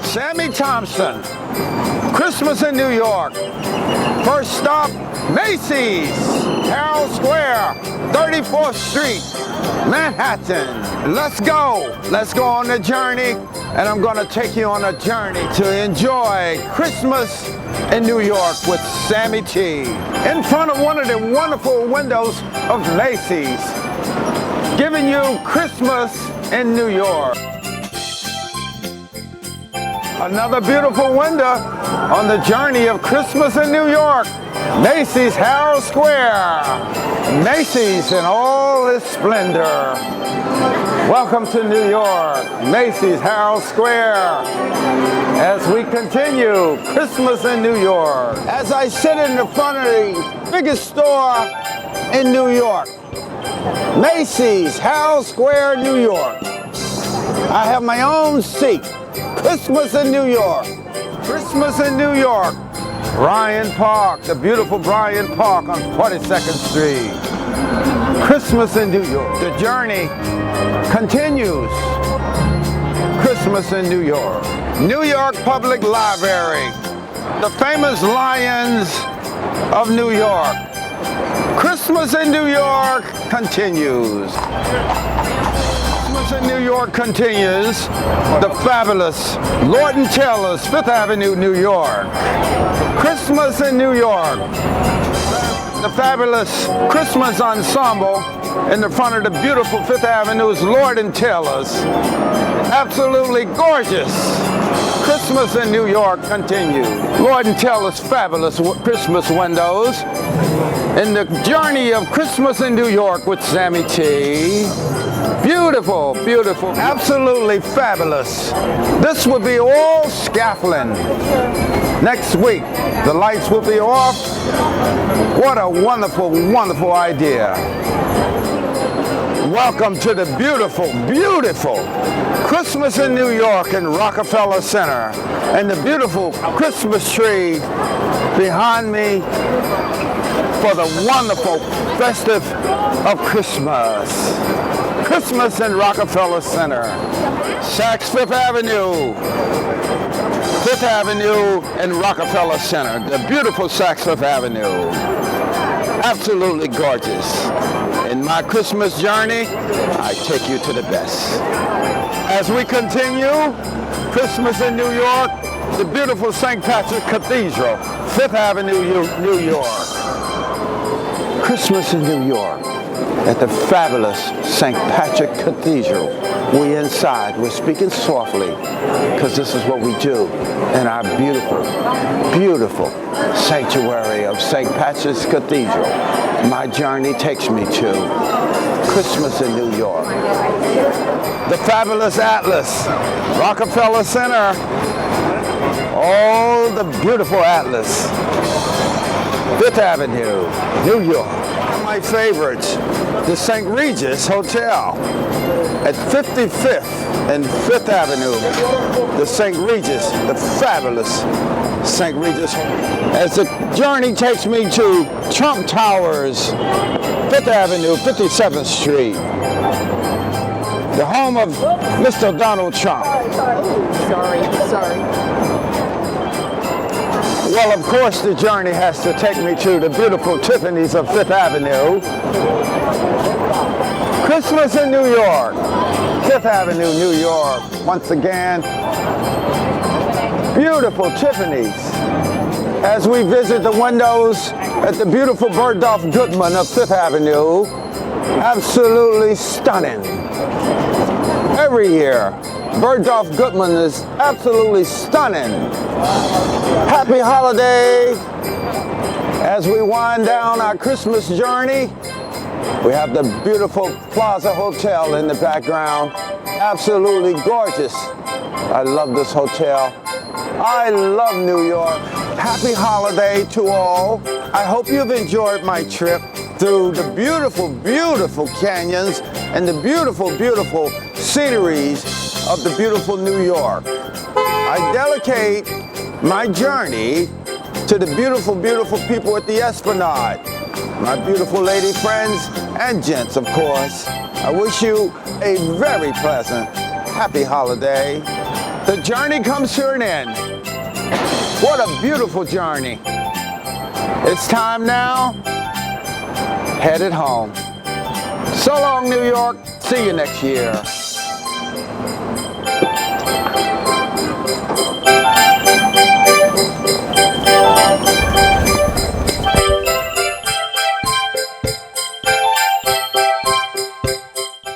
Sammy Thompson, Christmas in New York. First stop, Macy's, Herald Square, 34th Street, Manhattan. Let's go. Let's go on the journey, and I'm going to take you on a journey to enjoy Christmas in New York with Sammy T. In front of one of the wonderful windows of Macy's, giving you Christmas in New York. Another beautiful window on the journey of Christmas in New York. Macy's Herald Square. Macy's in all its splendor. Welcome to New York, Macy's Herald Square. As we continue Christmas in New York. As I sit in the front of the biggest store in New York, Macy's Herald Square, New York. I have my own seat. Christmas in New York. Christmas in New York. Bryant Park, the beautiful Bryant Park on 42nd Street. Christmas in New York. The journey continues. Christmas in New York. New York Public Library. The famous Lions of New York. Christmas in New York continues. In New York continues. The fabulous Lord & Taylor's, Fifth Avenue, New York. Christmas in New York. The fabulous Christmas ensemble in the front of the beautiful Fifth Avenue's Lord & Taylor's. Absolutely gorgeous. Christmas in New York continues. Lord & Taylor's fabulous Christmas windows. In the journey of Christmas in New York with Sammy T. Beautiful, beautiful, absolutely fabulous. This will be all scaffolding. Next week, the lights will be off. What a wonderful, wonderful idea. Welcome to the beautiful, beautiful Christmas in New York in Rockefeller Center. And the beautiful Christmas tree behind me for the wonderful festive of Christmas. Christmas in Rockefeller Center. Saks Fifth Avenue. Fifth Avenue and Rockefeller Center. The beautiful Saks Fifth Avenue. Absolutely gorgeous. In my Christmas journey, I take you to the best. As we continue, Christmas in New York, the beautiful St. Patrick Cathedral, Fifth Avenue, New York. Christmas in New York at the fabulous St. Patrick Cathedral. We inside, we're speaking softly because this is what we do in our beautiful, beautiful sanctuary of St. Patrick's Cathedral. My journey takes me to Christmas in New York. The fabulous Atlas, Rockefeller Center. Oh, the beautiful Atlas. Fifth Avenue, New York. One of my favorites, the St. Regis Hotel at 55th and 5th Avenue. The St. Regis, the fabulous St. Regis. As the journey takes me to Trump Towers, 5th Avenue, 57th Street. The home of Mr. Donald Trump. Sorry. Well, of course, the journey has to take me to the beautiful Tiffany's of Fifth Avenue. Christmas in New York, Fifth Avenue, New York. Once again, beautiful Tiffany's. As we visit the windows at the beautiful Bergdorf Goodman of Fifth Avenue, absolutely stunning. Every year, Bergdorf Goodman is absolutely stunning. Happy holiday. As we wind down our Christmas journey, we have the beautiful Plaza Hotel in the background. Absolutely gorgeous. I love this hotel. I love New York. Happy holiday to all. I hope you've enjoyed my trip through the beautiful, beautiful canyons and the beautiful, beautiful sceneries of the beautiful New York. I dedicate my journey to the beautiful, beautiful people at the Esplanade. My beautiful lady friends and gents, of course. I wish you a very pleasant, happy holiday. The journey comes to an end. What a beautiful journey. It's time now, headed home. So long, New York. See you next year.